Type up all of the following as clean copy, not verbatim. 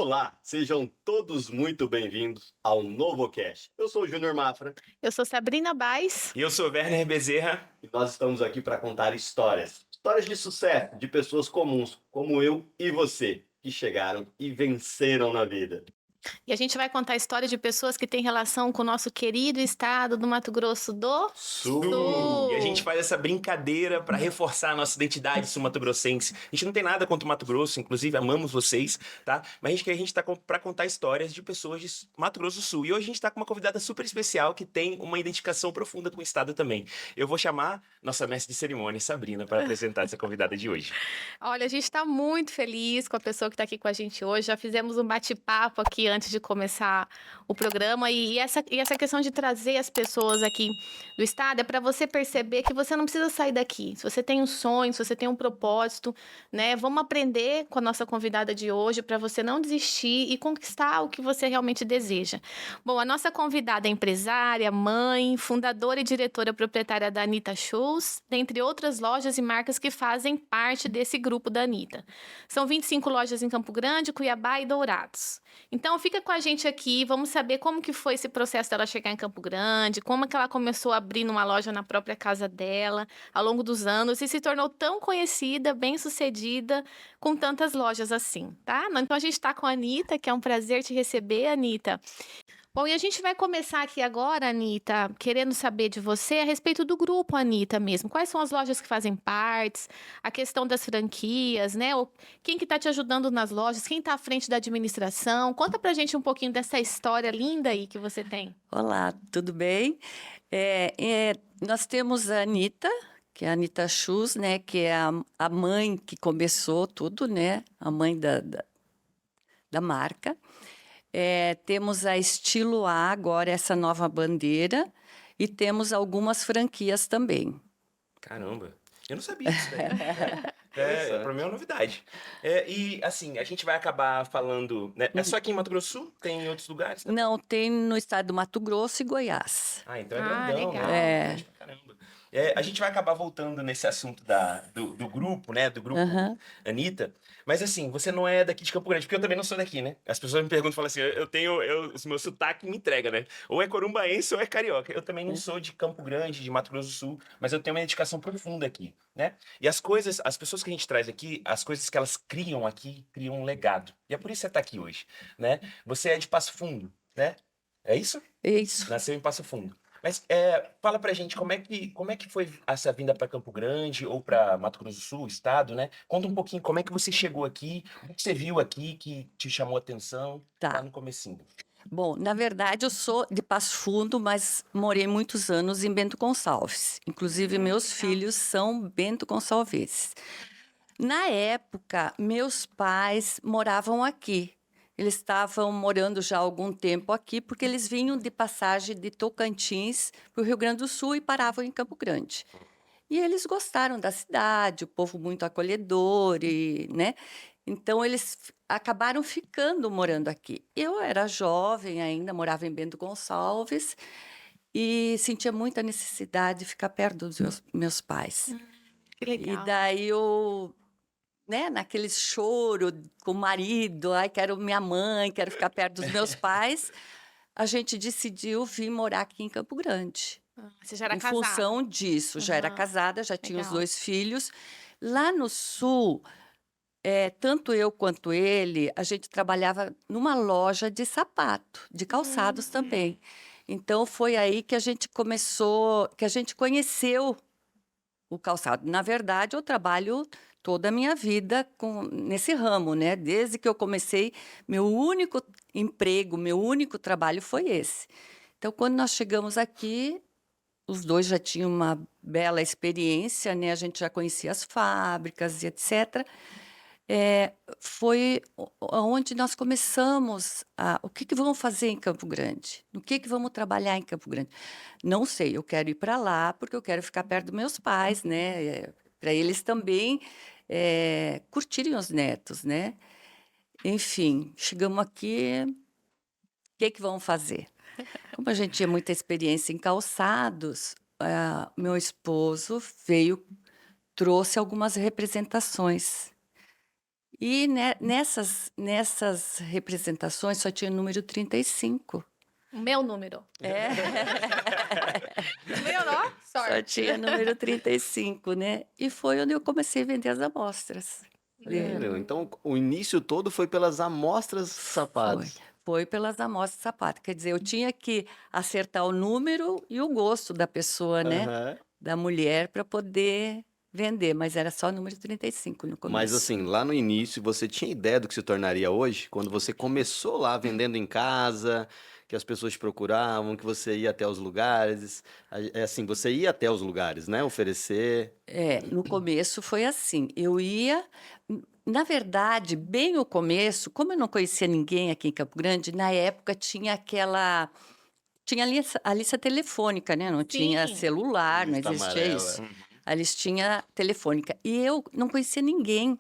Olá, sejam todos muito bem-vindos ao NovoCast. Eu sou o Júnior Mafra Eu sou Sabrina Baes. E eu sou Werner Bezerra. e nós estamos aqui para contar histórias. Histórias de sucesso de pessoas comuns, como eu e você, que chegaram e venceram na vida. E a gente vai contar a história de pessoas que têm relação com o nosso querido estado do Mato Grosso do Sul. E a gente faz essa brincadeira para reforçar a nossa identidade sul-mato-grossense. A gente não tem nada contra o Mato Grosso, inclusive amamos vocês, tá? Mas a gente tá para contar histórias de pessoas de Mato Grosso do Sul. E hoje a gente tá com uma convidada super especial que tem uma identificação profunda com o estado também. Eu vou chamar nossa mestre de cerimônia, Sabrina, para apresentar essa convidada de hoje. Olha, a gente está muito feliz com a pessoa que está aqui com a gente hoje. Já fizemos um bate-papo aqui antes de começar o programa. E essa questão de trazer as pessoas aqui do estado é para você perceber que você não precisa sair daqui. Se você tem um sonho, se você tem um propósito, né? Vamos aprender com a nossa convidada de hoje para você não desistir e conquistar o que você realmente deseja. Bom, a nossa convidada é empresária, mãe, fundadora e diretora proprietária da Anitta Shoes, dentre outras lojas e marcas que fazem parte desse grupo da Anitta. São 25 lojas em Campo Grande, Cuiabá e Dourados. Então fica com a gente aqui, vamos saber como que foi esse processo dela chegar em Campo Grande, como que ela começou a abrir uma loja na própria casa dela ao longo dos anos e se tornou tão conhecida, bem-sucedida, com tantas lojas assim, tá? Então a gente tá com a Anitta, que é um prazer te receber, Anitta. Bom, e a gente vai começar aqui agora, Anitta, querendo saber de você a respeito do grupo Anitta mesmo. Quais são as lojas que fazem partes, a questão das franquias, né? Quem que tá te ajudando nas lojas, quem tá à frente da administração? Conta pra gente um pouquinho dessa história linda aí que você tem. Olá, tudo bem? Nós temos a Anitta, que é a Anitta Shoes, né? Que é a mãe que começou tudo, né? A mãe da marca. Temos a Estilo A agora, essa nova bandeira, e temos algumas franquias também. Caramba, eu não sabia disso daí. Pra mim é uma novidade. E assim, a gente vai acabar falando, né? É só aqui em Mato Grosso do Sul? Tem em outros lugares? Não, tem no estado do Mato Grosso e Goiás. Ah, então é grandão, legal. né? Grande pra caramba. A gente vai acabar voltando nesse assunto do grupo, né? Do grupo Anitta. Mas assim, você não é daqui de Campo Grande, porque eu também não sou daqui, né? As pessoas me perguntam, falam assim, o meu sotaque me entrega, né? Ou é corumbaense ou é carioca. Eu também não sou de Campo Grande, de Mato Grosso do Sul, mas eu tenho uma dedicação profunda aqui, né? E as pessoas que a gente traz aqui, as coisas que elas criam aqui, criam um legado. E é por isso que você tá aqui hoje, né? Você é de Passo Fundo, né? É isso? Isso. Nasceu em Passo Fundo. Mas fala pra gente como é que foi essa vinda para Campo Grande ou para Mato Grosso do Sul, estado, né? Conta um pouquinho como é que você chegou aqui, o que você viu aqui que te chamou a atenção lá no comecinho. Bom, na verdade eu sou de Passo Fundo, mas morei muitos anos em Bento Gonçalves. Inclusive meus filhos são Bento Gonçalves. Na época, meus pais moravam aqui. Eles estavam morando já há algum tempo aqui, porque eles vinham de passagem de Tocantins para o Rio Grande do Sul e paravam em Campo Grande. E eles gostaram da cidade, o povo muito acolhedor, né? Então eles acabaram ficando morando aqui. Eu era jovem ainda, morava em Bento Gonçalves e sentia muita necessidade de ficar perto dos meus pais. Que legal. E daí né, naquele choro com o marido, ai, quero minha mãe, quero ficar perto dos meus pais, a gente decidiu vir morar aqui em Campo Grande. Você já era Em casada? função disso, já era casada, já tinha os Legal. 2 filhos. Lá no Sul, tanto eu quanto ele, a gente trabalhava numa loja de sapato, de calçados também. Então foi aí que a gente conheceu o calçado. Na verdade, eu trabalho toda a minha vida nesse ramo, né? Desde que eu comecei, meu único emprego, meu único trabalho foi esse. Então, quando nós chegamos aqui, os dois já tinham uma bela experiência, né? A gente já conhecia as fábricas e etc. Foi onde nós começamos o que vamos fazer em Campo Grande? No que vamos trabalhar em Campo Grande? Não sei, eu quero ir para lá porque eu quero ficar perto dos meus pais, né? Para eles também curtirem os netos, né? Enfim, chegamos aqui, o que vamos fazer? Como a gente tinha muita experiência em calçados, meu esposo trouxe algumas representações. E nessas representações só tinha o número 35. O meu número. É. O meu, ó, Só sorte. tinha número 35, né? E foi onde eu comecei a vender as amostras. Sério? Então, o início todo foi pelas amostras de sapatos. Foi pelas amostras de sapato. Quer dizer, eu tinha que acertar o número e o gosto da pessoa, né? Aham. Da mulher, para poder vender. Mas era só o número 35 no começo. Mas assim, lá no início, você tinha ideia do que se tornaria hoje? Quando você começou lá vendendo em casa, que as pessoas te procuravam, que você ia até os lugares. É assim, você ia até os lugares, né? Oferecer. No começo foi assim. Eu ia. Na verdade, bem o começo, como eu não conhecia ninguém aqui em Campo Grande, na época tinha aquela. Tinha a lista telefônica, né? Não tinha Sim. celular, não Lista existia amarela. isso. A listinha telefônica. E eu não conhecia ninguém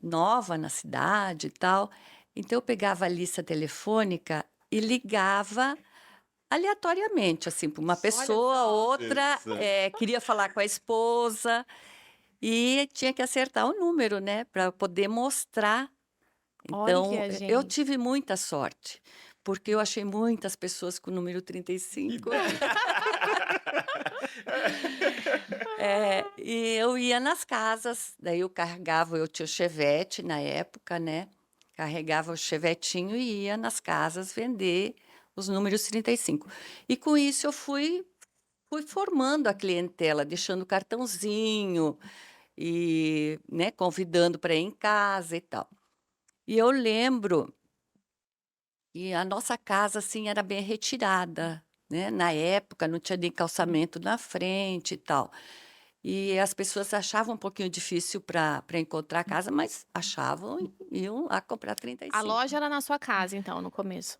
nova na cidade e tal. Então, eu pegava a lista telefônica e ligava aleatoriamente, assim, para uma pessoa, só. outra Isso. queria falar com a esposa e tinha que acertar o número, né? Para poder mostrar. Olha Então, que a eu gente. tive muita sorte, porque eu achei muitas pessoas com o número 35. E eu ia nas casas, daí eu tinha o Chevette na época, né? Carregava o chevetinho e ia nas casas vender os números 35. E com isso eu fui formando a clientela, deixando cartãozinho e, né, convidando para ir em casa e tal. E eu lembro que a nossa casa, assim, era bem retirada, né? Na época não tinha nem calçamento na frente e tal. E as pessoas achavam um pouquinho difícil para encontrar a casa, mas achavam e iam lá comprar A 35. loja era na sua casa, então, no começo.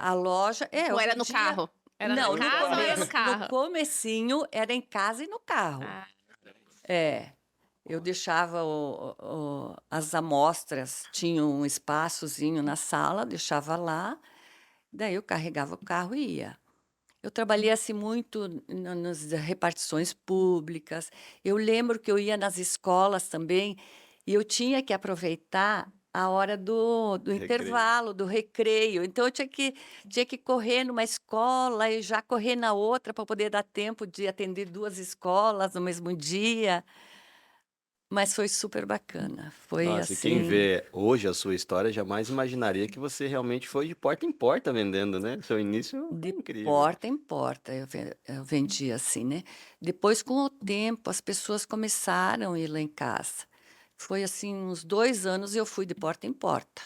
A loja. Ou eu era no vendia- carro? Era Não, na casa ou era no carro? no comecinho era em casa e no carro. Ah, Eu deixava as amostras, tinha um espaçozinho na sala, deixava lá, daí eu carregava o carro e ia. Eu trabalhei assim muito nas repartições públicas. Eu lembro que eu ia nas escolas também e eu tinha que aproveitar a hora do Recreio. intervalo, do recreio. Então eu tinha que correr numa escola e já correr na outra para poder dar tempo de atender 2 escolas no mesmo dia. Mas foi super bacana. Foi Nossa, e quem assim. vê hoje a sua história jamais imaginaria que você realmente foi de porta em porta vendendo, né? Seu início foi De incrível. porta em porta, eu vendia assim, né? Depois, com o tempo, as pessoas começaram a ir lá em casa. Foi assim, uns 2 anos eu fui de porta em porta.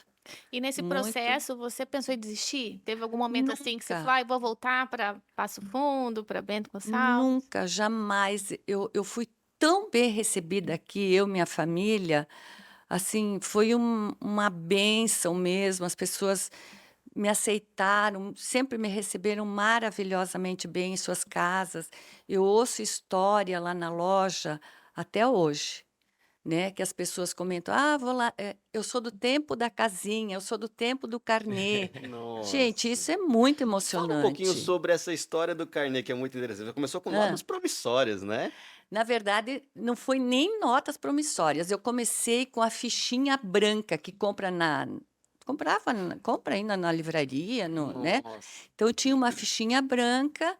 E nesse Muito. processo, você pensou em desistir? Teve algum momento assim que você Nunca. falou, ah, eu vou voltar para Passo Fundo, para Bento Gonçalves? Nunca, jamais. Eu fui tão bem recebida aqui, eu e minha família. Assim, foi uma bênção mesmo. As pessoas me aceitaram, sempre me receberam maravilhosamente bem em suas casas. Eu ouço história lá na loja até hoje, né? Que as pessoas comentam: ah, vou lá, eu sou do tempo da casinha, eu sou do tempo do carnê. Gente, Nossa. isso é muito Fala um pouquinho emocionante. sobre essa história do carnê, que é muito interessante. Você começou com Ah. notas promissórias, né? Na verdade, não foi nem notas promissórias. Eu comecei com a fichinha branca que compra compra ainda na livraria, né? Nossa. Então, eu tinha uma fichinha branca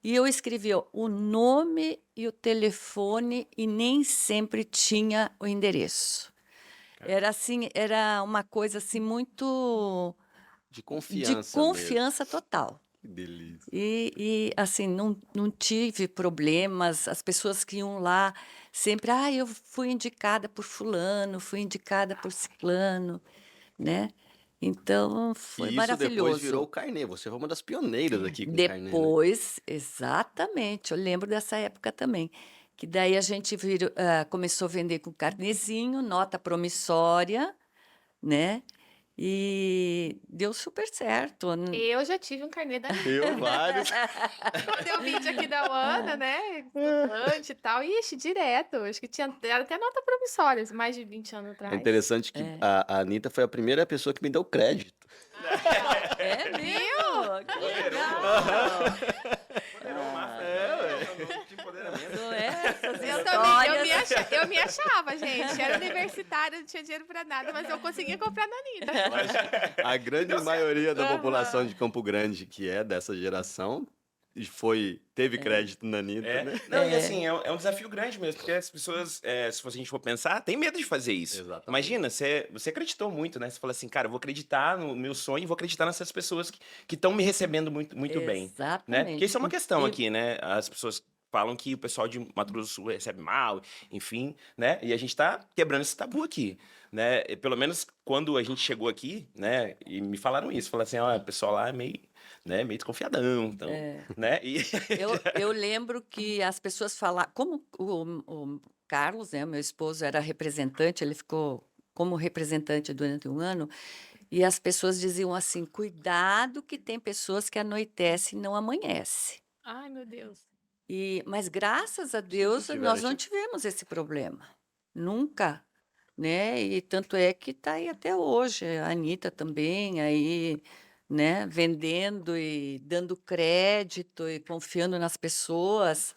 e eu escrevia o nome e o telefone e nem sempre tinha o endereço. Era assim, era uma coisa assim muito De de confiança mesmo. confiança total. Que delícia. Assim, não tive problemas. As pessoas que iam lá sempre, eu fui indicada por fulano, fui indicada por ciclano, né? Então, foi E isso maravilhoso. depois virou o carnê. Você foi uma das pioneiras aqui com o carnê, né? Depois, exatamente, eu lembro dessa época também. Que daí a gente começou a vender com carnezinho, nota promissória, né? E deu super certo. Eu já tive um carnê da Eu, vários. Quando eu vim aqui da Ana, né? Estudante e tal. Ixi, direto. Acho que tinha era até nota promissória, mais de 20 anos É atrás. interessante que a Anitta foi a primeira pessoa que me deu crédito. É mesmo? Que legal! Poderou máfia. São essas Eu histórias. também, eu me eu me achava, gente. Era universitária, não tinha dinheiro pra nada, mas eu conseguia comprar na Anitta. Mas a grande maioria da Aham. população de Campo Grande, que é dessa geração, teve crédito na Anitta, né? Não, e assim, é um desafio grande mesmo, porque as pessoas, se a gente for pensar, tem medo de fazer isso. Exatamente. Imagina, você acreditou muito, né? Você falou assim, cara, eu vou acreditar no meu sonho e vou acreditar nessas pessoas que estão me recebendo muito, muito bem, né? Exatamente. Porque isso é uma questão E- aqui, né? As pessoas falam que o pessoal de Mato Grosso do Sul recebe mal, enfim, né? E a gente tá quebrando esse tabu aqui, né? E pelo menos quando a gente chegou aqui, né? E me falaram isso, falaram assim, ó, o pessoal lá é meio desconfiadão, então, né? E Eu lembro que as pessoas falavam, como o Carlos, né, meu esposo, era representante, ele ficou como representante durante um ano, e as pessoas diziam assim: cuidado, que tem pessoas que anoitecem e não amanhece. Ai, meu Deus. Mas graças a Deus tiveram nós não esse- tivemos esse problema, nunca, né? E tanto é que está aí até hoje, a Anitta também aí, né, vendendo e dando crédito e confiando nas pessoas.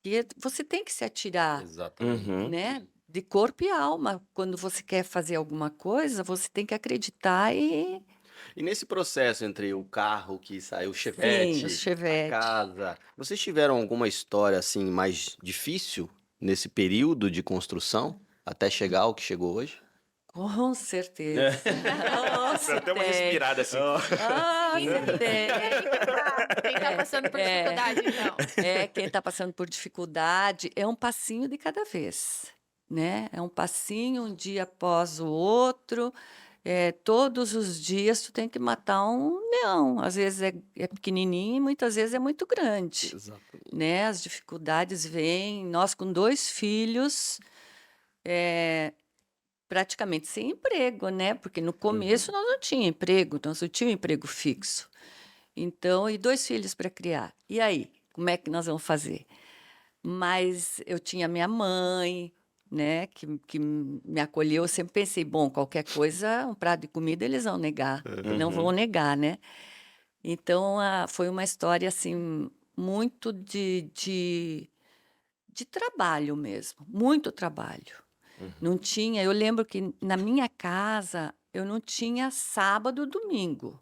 E você tem que se atirar, Exatamente. Uhum. né, de corpo e alma. Quando você quer fazer alguma coisa, você tem que acreditar E nesse processo entre o carro que saiu, o sim, Chevette, os a Chevette. casa, vocês tiveram alguma história assim mais difícil nesse período de construção até chegar ao que chegou hoje? Com certeza. Foi Nossa, até uma tem. respirada assim. Ah, Sim. você E tem. aí, quem tá passando por dificuldade, então? Quem está passando por dificuldade é um passinho de cada vez, né? É um passinho, um dia após o outro. Todos os dias tu tem que matar um leão. Às vezes é pequenininho, e muitas vezes é muito grande, Exatamente. né? As dificuldades vêm. Nós com 2 filhos, praticamente sem emprego, né? Porque no começo nós não tinha emprego, nós não tinha um emprego fixo. Então, e 2 filhos para criar. E aí, como é que nós vamos fazer? Mas eu tinha minha mãe, né, que me acolheu. Eu sempre pensei, bom, qualquer coisa, um prato de comida eles vão negar, não vão negar, né? Então, foi uma história assim muito de trabalho mesmo, muito trabalho. Não tinha, eu lembro que na minha casa eu não tinha sábado, domingo.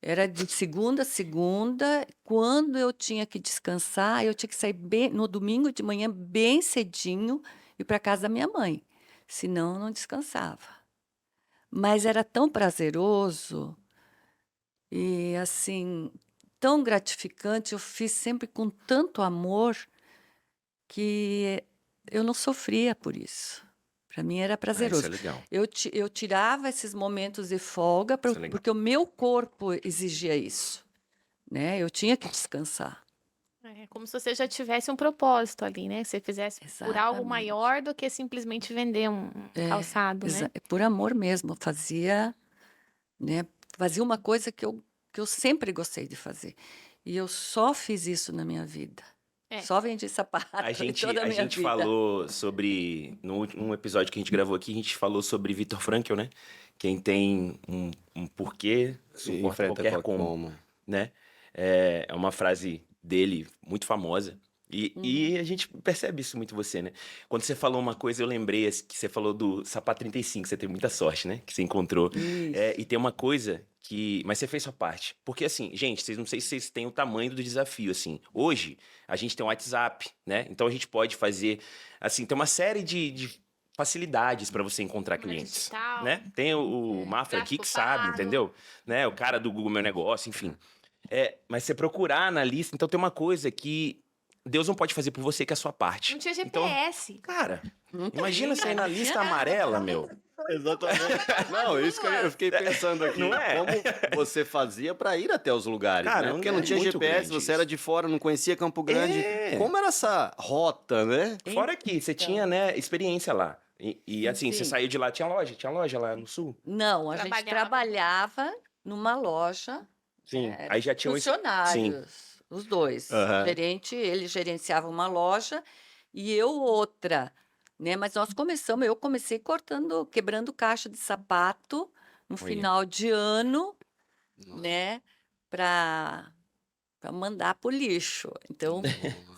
Era de segunda a segunda. Quando eu tinha que descansar, eu tinha que sair no domingo de manhã, bem cedinho, e ir para casa da minha mãe. Senão, eu não descansava. Mas era tão prazeroso e, assim, tão gratificante. Eu fiz sempre com tanto amor que eu não sofria por isso. Para mim era Isso prazeroso. é legal. Eu tirava esses momentos de folga Isso é legal. porque o meu corpo exigia isso, né? Eu tinha que descansar. É como se você já tivesse um propósito ali, né? Que você fizesse por algo Exatamente. maior do que simplesmente vender um calçado, né? Por amor mesmo, fazia, né? Fazia uma coisa que eu sempre gostei de fazer. E eu só fiz isso na minha vida. É. Só vendi sapato A em gente, toda a a minha gente vida. falou sobre. No episódio que a gente gravou aqui, a gente falou sobre Viktor Frankl, né? Quem tem um porquê, suporta Enfrenta qualquer como, né? É uma frase dele muito famosa. E a gente percebe isso muito em você, né? Quando você falou uma coisa, eu lembrei que você falou do sapato 35, você teve muita sorte, né? Que você encontrou. Isso. E tem uma coisa que. Mas você fez sua parte. Porque, assim, gente, não sei se vocês têm o tamanho do desafio, assim. Hoje, a gente tem um WhatsApp, né? Então a gente pode fazer. Assim, tem uma série de facilidades para você encontrar Câmera clientes, digital. né? Tem o Mafra aqui Tráfego que sabe, pago. entendeu? Né? O cara do Google Meu Negócio, enfim. Mas você procurar na lista, então tem uma coisa que Deus não pode fazer por você, que é a sua parte. Não tinha Então, GPS. cara, Não imagina tinha, sair na não lista tinha nada. amarela, meu. Exatamente. Não, isso que eu fiquei pensando aqui. Não é? Como você fazia para ir até os lugares, Cara, né? Porque não é tinha muito GPS, grande você era isso. de fora, não conhecia Campo Grande. É. Como era essa rota, né? Fora que você tinha, né, experiência lá. E assim, você Sim. saiu de lá, tinha loja lá no sul. Não, a gente Trabalhava. trabalhava numa loja. Sim, Era aí já tinha Sim, funcionários, os dois. Aham. Ele gerenciava uma loja e eu outra, né? Mas eu comecei quebrando caixa de sapato no Olha. final de ano, né? Para para mandar para o lixo. Então,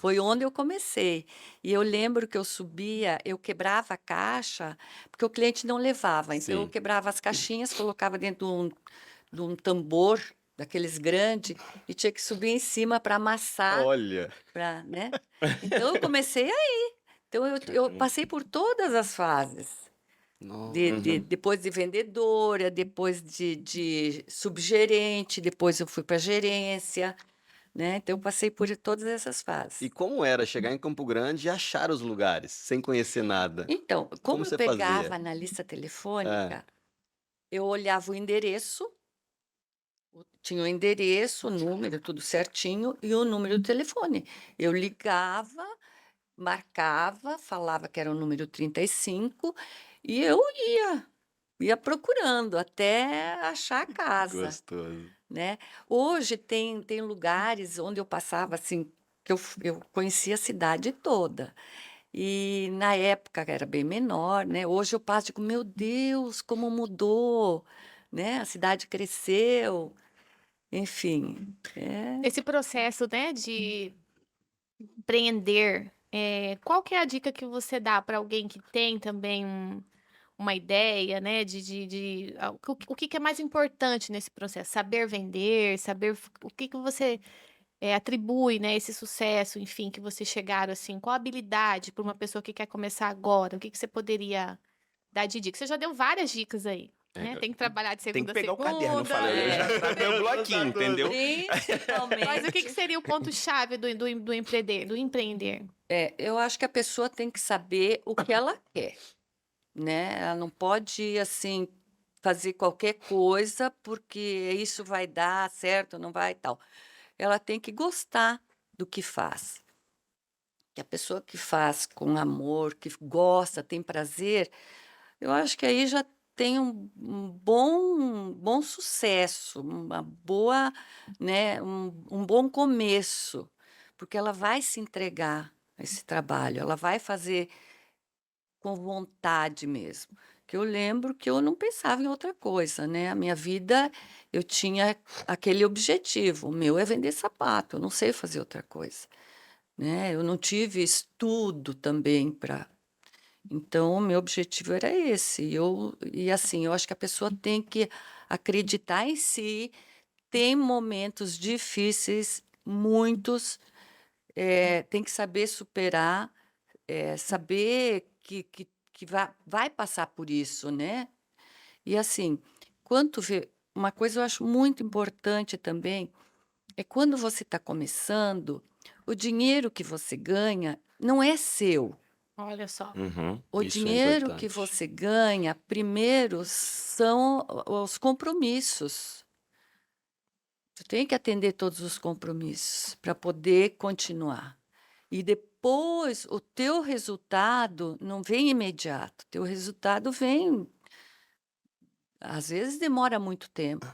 foi onde eu comecei. E eu lembro que eu subia, eu quebrava a caixa, porque o cliente não levava. Então, eu Sim. quebrava as caixinhas, colocava dentro de um tambor, daqueles grandes, e tinha que subir em cima para amassar, Olha. né? Então, eu comecei aí. Então, eu Caramba. passei por todas as fases. Nossa. Depois de vendedora, depois de subgerente, depois eu fui para gerência, né? Então, eu passei por todas essas fases. E como era chegar em Campo Grande e achar os lugares, sem conhecer nada? Então, Como como eu você fazia? pegava na lista É. telefônica, eu olhava o endereço, tinha o endereço, o número, tudo certinho, e o número do telefone. Eu ligava, marcava, falava que era o número 35, e eu ia procurando até achar a casa, Gostoso. né? Hoje tem lugares onde eu passava assim, que eu conhecia a cidade toda. E na época era bem menor, né? Hoje eu passo e digo, meu Deus, como mudou, né? A cidade cresceu, enfim. Esse processo, né, de empreender, qual que é a dica que você dá para alguém que tem também uma ideia, né, o que que é mais importante nesse processo? Saber vender, saber o que que você atribui, né, esse sucesso, enfim, que vocês chegaram assim, qual a habilidade para uma pessoa que quer começar agora? O que que você poderia dar de dica? Você já deu várias dicas aí, né? Tem que trabalhar de Tem que segunda a pegar o caderno, eu falei, eu segunda. já travei o bloquinho, entendeu? Mas o que que Principalmente, seria o ponto-chave do empreender, do empreender? eu acho que a pessoa tem que saber o que ela quer, né? Ela não pode, assim, fazer qualquer coisa porque isso vai dar certo, não vai e tal. Ela tem que gostar do que faz. Que a pessoa que faz com amor, que gosta, tem prazer, eu acho que aí já tem um bom sucesso, uma boa, né, um bom começo, porque ela vai se entregar a esse trabalho, ela vai fazer com vontade mesmo. Que eu lembro que eu não pensava em outra coisa, né? A minha vida, eu tinha aquele objetivo, o meu é vender sapato, eu não sei fazer outra coisa, né? Eu não tive estudo também para. Então, o meu objetivo era esse. E assim, eu acho que a pessoa tem que acreditar em si. Tem momentos difíceis, muitos, tem que saber superar, saber que vai passar por isso, né? E assim, uma coisa eu acho muito importante também é quando você está começando, o dinheiro que você ganha não é seu. Olha só. O Isso é dinheiro que importante. você ganha, primeiro, são os compromissos. Você tem que atender todos os compromissos para poder continuar. E depois, o teu resultado não vem imediato. O teu resultado vem, às vezes demora muito tempo,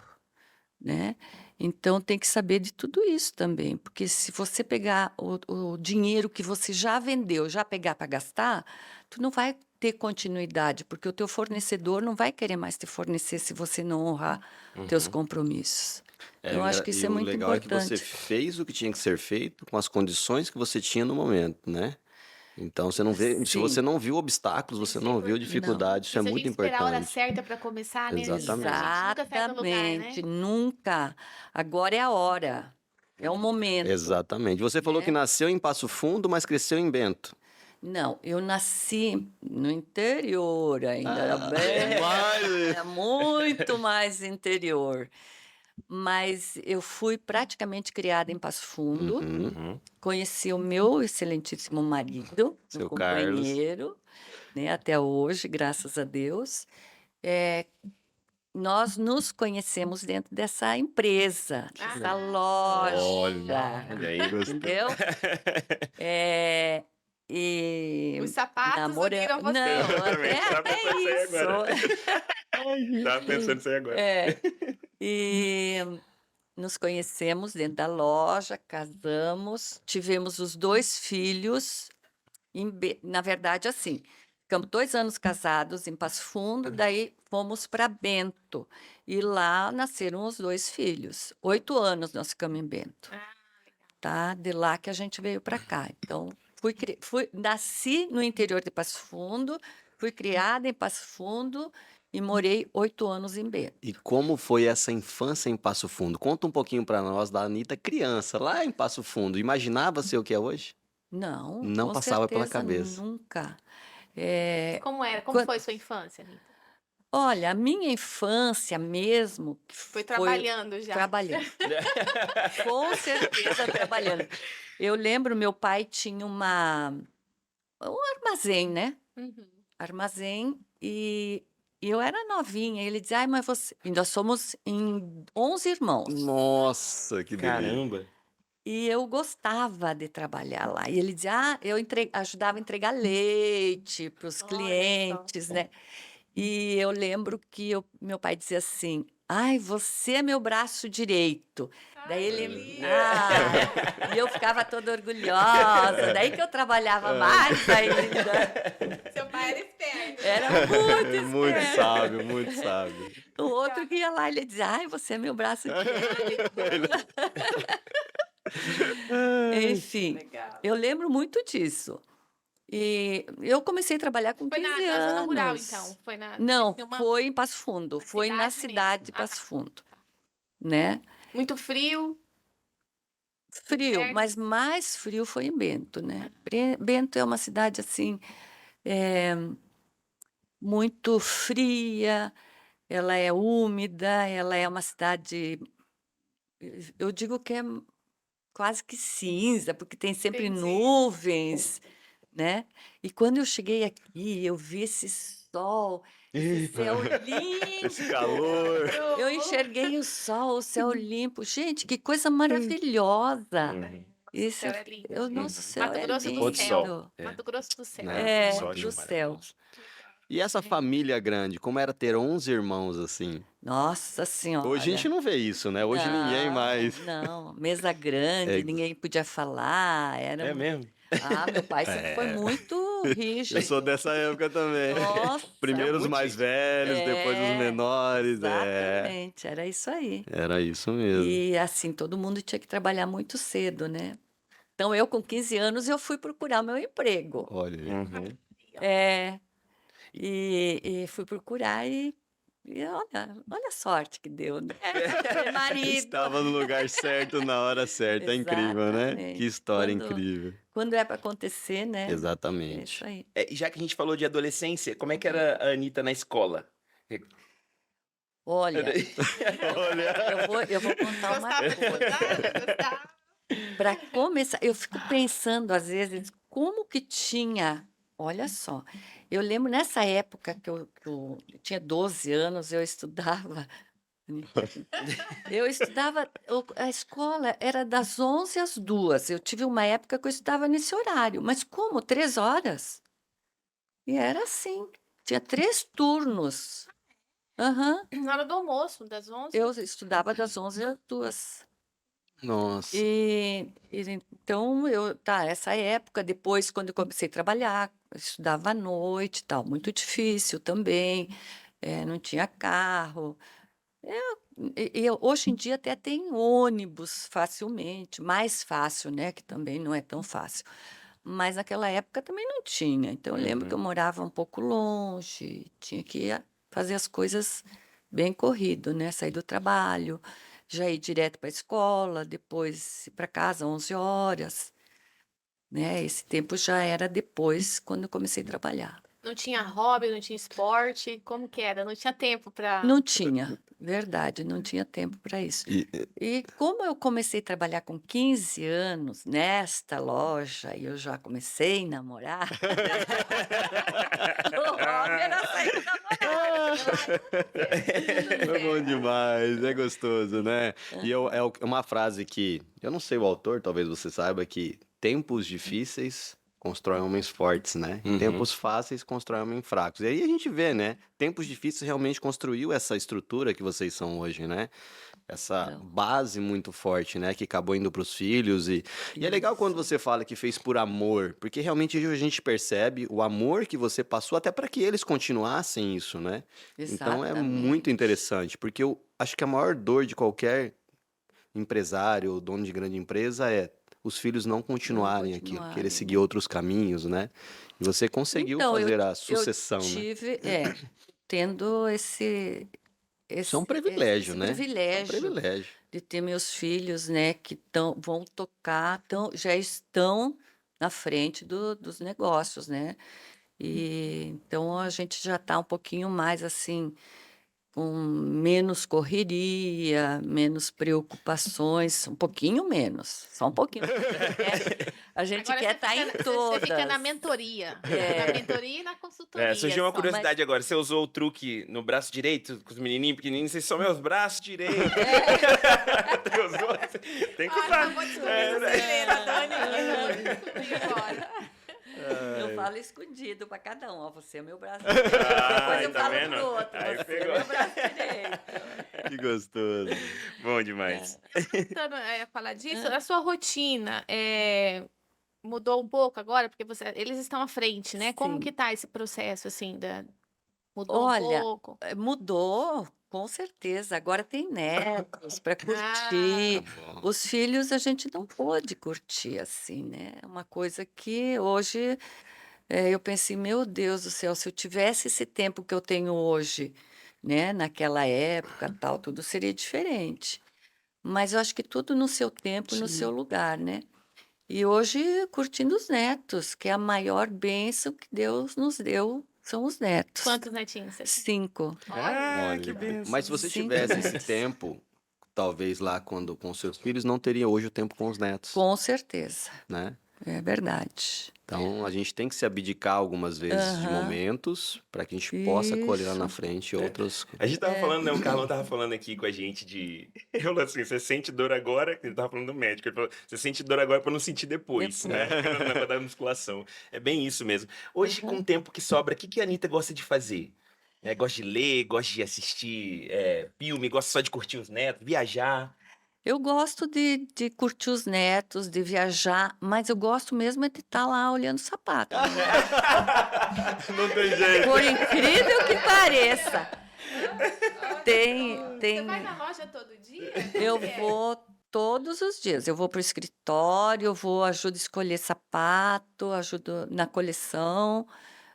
né? Então, tem que saber de tudo isso também, porque se você pegar o dinheiro que você já vendeu, já pegar para gastar, tu não vai ter continuidade, porque o teu fornecedor não vai querer mais te fornecer se você não honrar teus compromissos. Então, eu acho que E isso é o muito legal é que você importante. fez o que tinha que ser feito com as condições que você tinha no momento, né? Então você não vê, se você Sim, não viu obstáculos, você Isso é não viu importante. não. dificuldades, isso E é se a muito gente esperar a hora importante. certa para começar, né? A Exatamente. gente nunca sai do lugar, Exatamente, né? nunca. Agora é a hora, é o momento, Exatamente. Você falou que né? nasceu em Passo Fundo, mas cresceu em Bento. Não, eu nasci no interior ainda, era Ah, era muito mais interior. Mas eu fui praticamente criada em Passo Fundo, Uhum. conheci o meu excelentíssimo marido, meu Seu Carlos. companheiro, né, até hoje, graças a Deus. Eh, Nós nos conhecemos dentro dessa empresa, dessa loja, Olha aí. Gostei. entendeu? Eh, e Os sapatos uniram vocês. não, Eu também tava até pensando isso aí isso. agora. Tava pensando isso aí agora. É, e nos conhecemos dentro da loja, casamos, tivemos os 2 filhos, na verdade, assim, ficamos 2 anos casados em Passo Fundo, daí fomos para Bento, e lá nasceram os 2 filhos. 8 anos nós ficamos em Bento. Ah, tá? De lá que a gente veio para cá. Então, nasci no interior de Passo Fundo, fui criada em Passo Fundo e morei 8 anos em Bento. E como foi essa infância em Passo Fundo? Conta um pouquinho pra nós da Anita criança, lá em Passo Fundo. Imaginava ser o que é hoje? Não, Não com passava pela certeza cabeça. nunca. É, Como era? Como quan- foi sua infância, Anitta? olha, a minha infância mesmo que Foi foi trabalhando já. trabalhando. Com certeza trabalhando. Eu lembro, meu pai tinha um armazém, né? Uhum. Armazém e eu era novinha. Ele dizia, ai, mas você... E nós somos em 11 irmãos. Nossa, que delícia. Caramba. E eu gostava de trabalhar lá. E ele dizia, eu ajudava a entregar leite para os Olha só. clientes, né? E eu lembro que meu pai dizia assim, ai, você é meu braço direito. Daí Ai, que ele, lindo. e eu ficava toda orgulhosa. Daí que eu trabalhava mais ainda. Seu pai era esperto. Era muito Muito esperto. sábio, muito sábio. O outro que ia lá, ele dizia, ai, você é meu braço direito. Enfim, Legal. eu lembro muito disso. E eu comecei a trabalhar com Foi 15 na zona rural, anos. então? Foi na... Não, tinha uma- foi em Passo Fundo. Na Foi na cidade cidade de mesmo. Ah, Passo Fundo, né? Muito frio. Frio, Certo. mas mais frio foi em Bento, né? Bento é uma cidade, assim, muito fria, ela é úmida, ela é uma cidade, eu digo que é quase que cinza, porque tem sempre Entendi. nuvens, né? E quando eu cheguei aqui, eu vi esse sol, esse céu limpo. Esse calor. Eu enxerguei o sol, o céu limpo. Gente, que coisa maravilhosa! Uhum. Isso, céu é lindo. nosso céu Mato é Grosso do Pôr do sol. lindo. Mato Grosso do Céu. Né? É, Sol do céu. maravilhoso. E essa família grande, como era ter 11 irmãos assim? Nossa Senhora. Hoje a gente não vê isso, né? Hoje ninguém mais. Não, mesa grande, É. ninguém podia falar. É mesmo? Meu pai sempre foi muito rígido. Eu sou dessa época também. Nossa, Primeiro os muito mais isso. velhos, depois os É, menores. exatamente, era isso aí. Era isso mesmo. E assim, todo mundo tinha que trabalhar muito cedo, né? Então, eu com 15 anos, eu fui procurar meu emprego. Olha aí. Uhum. É, e fui procurar e olha a sorte que deu, né? Ter marido. Estava no lugar certo na hora certa. É incrível, né? Que Exatamente. história Quando- incrível. Quando é para acontecer, né? É Exatamente. isso aí. E já que a gente falou de adolescência, como é que era a Anitta na escola? Olha, Olha. eu vou contar uma Gostava de coisa. estudar, gostava. Para começar, eu fico pensando às vezes como que tinha. Olha só, eu lembro nessa época que eu tinha 12 anos, eu estudava. A escola era das 11 às 2. Eu tive uma época que eu estudava nesse horário, mas como? 3 horas? E era assim, tinha 3 turnos. Aham. Na hora do almoço, das 11. Eu estudava das 11 às 2. Nossa. Então, essa época, depois, quando eu comecei a trabalhar, eu estudava à noite e tal, muito difícil também, não tinha carro. Hoje em dia até tem ônibus facilmente, mais fácil, né? Que também não é tão fácil. Mas naquela época também não tinha. Então, eu lembro que eu morava um pouco longe, tinha que fazer as coisas bem corrido, né? Sair do trabalho, já ir direto para a escola, depois ir para casa 11 horas, né? Esse tempo já era depois, quando eu comecei a trabalhar. Não tinha hobby, não tinha esporte. Como que era? Não tinha tempo para... Não tinha, verdade, não tinha tempo para isso. E como eu comecei a trabalhar com 15 anos nesta loja, e eu já comecei a namorar, o hobby era sair É bom demais, é gostoso, né? E é uma frase que, eu não sei o autor, talvez você saiba, que tempos difíceis constroem homens fortes, né? Uhum. Tempos fáceis constroem homens fracos. E aí a gente vê, né? Tempos difíceis realmente construiu essa estrutura que vocês são hoje, né? Essa Então. base muito forte, né? Que acabou indo para os filhos. E é legal quando você fala que fez por amor, porque realmente a gente percebe o amor que você passou até para que eles continuassem isso, né? Então é muito interessante, porque eu acho que a maior dor de qualquer empresário ou dono de grande empresa é os filhos não continuarem aqui, querer continuarem, seguir né. outros caminhos, né? E você conseguiu Então, fazer a eu sucessão, né? tive tendo esse Isso é um esse privilégio, esse né? É um privilégio privilégio. de ter meus filhos, né, que vão tocar, já estão na frente dos negócios, né. E então a gente já está um pouquinho mais, assim, com menos correria, menos preocupações, um pouquinho menos, só um pouquinho. A gente Agora quer estar em você fica na todas. mentoria. Na É. mentoria e na É, consultoria surgiu uma só. curiosidade agora. Você usou o truque no braço direito, com os menininhos pequenininhos, vocês são meus braços direitos. Você usou? Tem que usar. Acabou de descobrir É, esse né? segredo, a Dani descobriu agora. Eu falo escondido para cada um, ó, você é meu braço direito. Depois eu tá falo vendo? pro outro, Aí você pegou. é meu braço direito. Que gostoso. Bom demais. Tentando falar disso, a sua rotina mudou um pouco agora, porque eles estão à frente, né? Como Sim. que tá esse processo, assim, mudou um Olha, pouco? mudou, com certeza. Agora tem netos para Tá curtir. bom. Os filhos a gente não pôde curtir assim, né? É uma coisa que hoje eu pensei, meu Deus do céu, se eu tivesse esse tempo que eu tenho hoje, né? Naquela época, tal, tudo seria diferente. Mas eu acho que tudo no seu tempo, no seu lugar, né? E hoje curtindo os netos, que é a maior bênção que Deus nos deu, são os netos. Quantos netinhos você tem? 5. Ah, Olha, que benção. mas se você 5 tivesse esse netos. tempo, talvez lá quando com seus filhos, não teria hoje o tempo com os netos, Com certeza, né? é verdade. Então a gente tem que se abdicar algumas vezes de Aham, momentos para que a gente possa colher lá na isso. frente outros. A gente tava falando, né? O Carlão tava falando aqui com a gente de. Ele falou assim: você sente dor agora? Ele tava falando do médico. Ele falou: você sente dor agora pra não sentir depois, né? No negócio da musculação. É bem isso mesmo. Hoje, com o tempo que sobra, o que que a Anitta gosta de fazer? Gosta de ler, gosta de assistir filme, gosta só de curtir os netos, viajar. Eu gosto de curtir os netos, de viajar, mas eu gosto mesmo é de estar lá olhando sapato. Não tem jeito. Por incrível que pareça. Você Tem. vai na loja todo dia? Eu Como que é? vou todos os dias. Eu vou para o escritório, ajudo a escolher sapato, ajudo na coleção.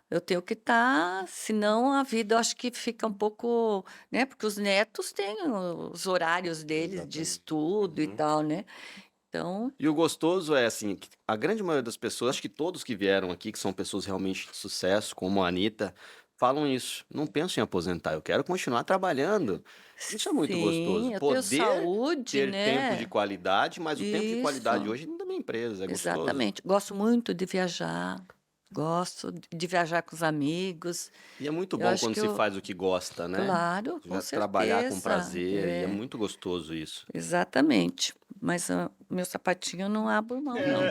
Eu tenho que estar, senão a vida eu acho que fica um pouco, né? Porque os netos têm os horários deles de Exatamente. estudo e Uhum. tal, né? Então, E o gostoso é assim, que a grande maioria das pessoas, acho que todos que vieram aqui, que são pessoas realmente de sucesso, como a Anitta, falam isso. Não penso em aposentar, eu quero continuar trabalhando. Isso é muito gostoso. sim, eu tenho Poder saúde, ter tempo de né? qualidade, mas o tempo de qualidade Isso, hoje não da minha empresa, é gostoso. exatamente. Gosto muito de viajar, gosto de viajar com os amigos. E é muito Eu bom acho quando que se eu, faz o que gosta, né? claro, com Já trabalhar com certeza. prazer, e é muito gostoso isso. Exatamente. Mas meu sapatinho eu não abro mão, não.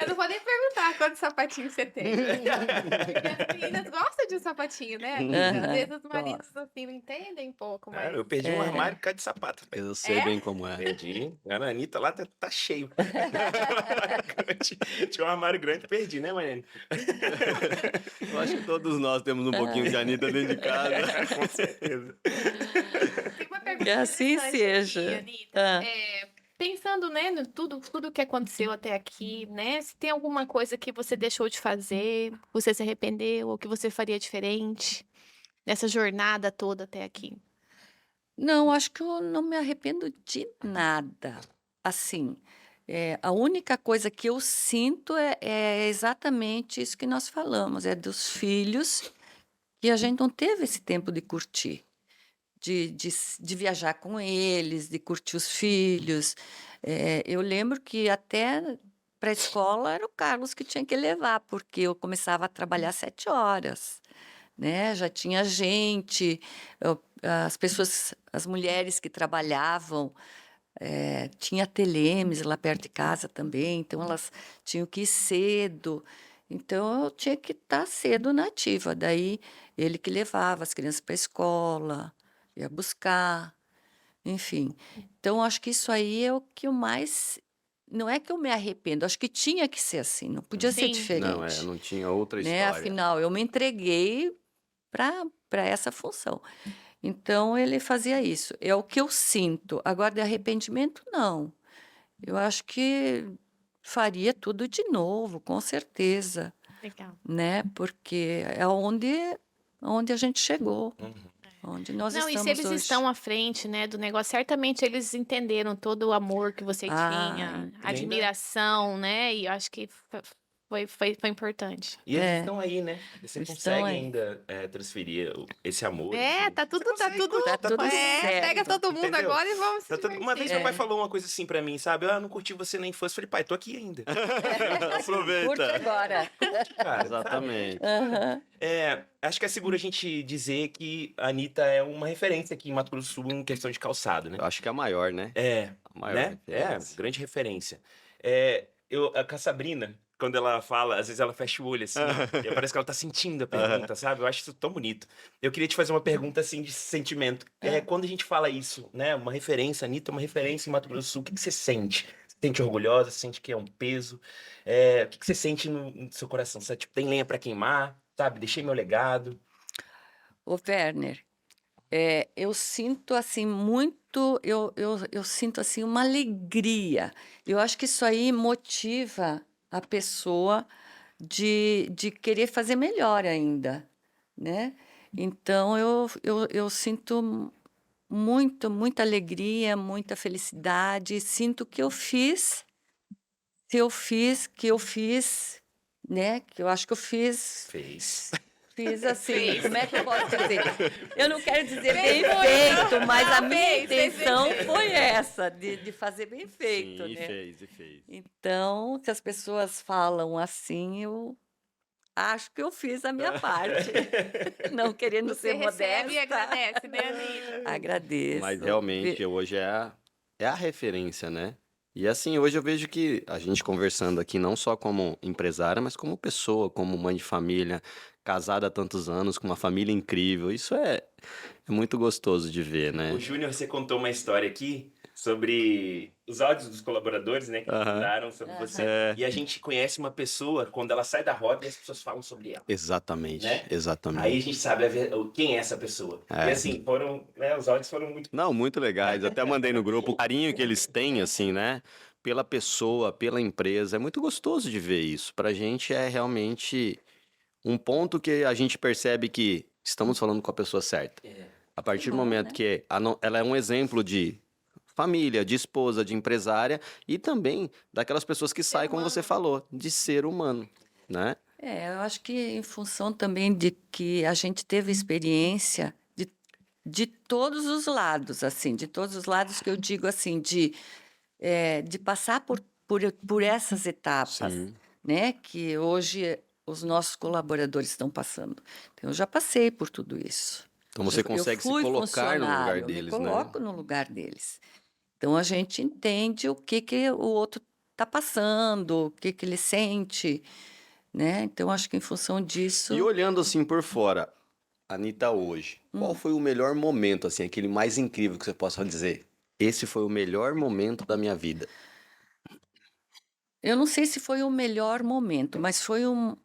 Eu não vou nem perguntar quantos sapatinhos você tem. Porque as meninas gostam de um sapatinho, né, amiga? Às vezes os maridos assim não entendem um pouco, Cara, mas. eu perdi um armário por causa de sapato. Eu sei bem como é. Perdi. A Anitta lá tá cheio. Tinha um armário grande, perdi, né, Mariane? Eu acho que todos nós temos um pouquinho de Anitta dentro de casa. Com certeza. Tem uma pergunta Que assim interessante seja. aqui, Anitta. Ah. Pensando, né, no tudo que aconteceu até aqui, né? Se tem alguma coisa que você deixou de fazer, você se arrependeu, ou que você faria diferente nessa jornada toda até aqui? Não, acho que eu não me arrependo de nada. Assim, a única coisa que eu sinto é exatamente isso que nós falamos, é dos filhos que a gente não teve esse tempo de curtir, de viajar com eles, de curtir os filhos. Eu lembro que até para a escola era o Carlos que tinha que levar, porque eu começava a trabalhar às 7 horas, né? Já tinha gente, as pessoas, as mulheres que trabalhavam, tinha telemes lá perto de casa também, então elas tinham que ir cedo. Então eu tinha que estar cedo na ativa. Daí ele que levava as crianças para a escola, ia buscar, enfim. Então acho que isso aí é o que eu mais. Não é que eu me arrependo, acho que tinha que ser assim, não podia ser Sim. Não, diferente, não tinha outra né? história. Afinal, eu me entreguei para essa função. Então ele fazia isso. É o que eu sinto. Agora de arrependimento não. eu acho que faria tudo de novo, com certeza, Legal. né? Porque é onde a gente chegou, Uhum. onde nós Não, e se estamos eles hoje. estão à frente, né, do negócio, certamente eles entenderam todo o amor que você Ah, tinha, E ainda. admiração, né? E eu acho que foi importante. E eles É, estão aí, né? Você eles consegue estão aí. ainda transferir esse amor, É, esse... tá Você tudo, tá consegue, tudo. Tá tá tudo Pega certo. todo mundo Entendeu? agora e vamos se Tá tudo... Uma vez divertir. meu pai É. falou uma coisa assim pra mim, sabe? Eu não curti você na infância. Eu falei, pai, tô aqui ainda. Curte Aproveita. agora. Cara, sabe? Exatamente. Aham. Acho que é seguro a gente dizer que a Anitta é uma referência aqui em Mato Grosso do Sul em questão de calçado, né? Eu acho que é a maior, né? A maior Né? referência. Grande referência. Com a Sabrina, quando ela fala, às vezes ela fecha o olho assim, e parece que ela tá sentindo a pergunta, sabe? Eu acho isso tão bonito. Eu queria te fazer uma pergunta assim de sentimento. Quando a gente fala isso, né? Uma referência, a Anitta é uma referência em Mato Grosso do Sul, o que você sente? Você se sente orgulhosa? Você sente que é um peso? O que você sente no seu coração? Você, tipo, tem lenha pra queimar? Sabe? Deixei meu legado. Ô, Werner, eu sinto assim muito, eu sinto assim uma alegria. Eu acho que isso aí motiva a pessoa de querer fazer melhor ainda, né? Então eu sinto muita alegria, muita felicidade. Sinto que eu fiz, que eu fiz, né? Que eu acho que eu Fez. fiz assim, Fez. como é que eu posso dizer? Eu não quero dizer Fez bem muito. feito, mas a Não, minha fez intenção bem. foi essa, de fazer bem feito, Sim, né? e fez. Então, se as pessoas falam assim, eu acho que eu fiz a minha parte. Não querendo Você ser recebe e modesta. agradece, né, Anitta? Mas Agradeço. realmente hoje é a referência, né? E assim, hoje eu vejo que a gente conversando aqui não só como empresária, mas como pessoa, como mãe de família, casada há tantos anos, com uma família incrível. Isso é muito gostoso de ver, O né? Júnior, você contou uma história aqui sobre os áudios dos colaboradores, né, que Aham. mandaram sobre você. É. E a gente conhece uma pessoa quando ela sai da roda e as pessoas falam sobre ela, Exatamente, né? Aí a exatamente. gente sabe quem é essa pessoa. E assim, os áudios foram muito... Não, muito legais. Até mandei no grupo o carinho que eles têm, assim, né? Pela pessoa, pela empresa. É muito gostoso de ver isso. Pra gente é realmente um ponto que a gente percebe que estamos falando com a pessoa certa. A partir do bom, momento né? que ela é um exemplo de família, de esposa, de empresária e também daquelas pessoas que saem, como você falou, de ser humano, né? Eu acho que em função também de que a gente teve experiência de todos os lados, assim, de todos os lados que eu digo assim, de passar por essas etapas, Sim. né? Que hoje os nossos colaboradores estão passando. Então, eu já passei por tudo isso. Então você Eu consegue se fui colocar no lugar funcionário, deles, me né? coloco no lugar deles. Então, a gente entende o que o outro está passando, o que ele sente, né? Então, acho que em função E disso... olhando assim por fora, Anitta hoje, qual foi o melhor momento, assim, aquele mais incrível que você possa dizer? Esse foi o melhor momento da minha vida. Eu não sei se foi o melhor momento, mas foi um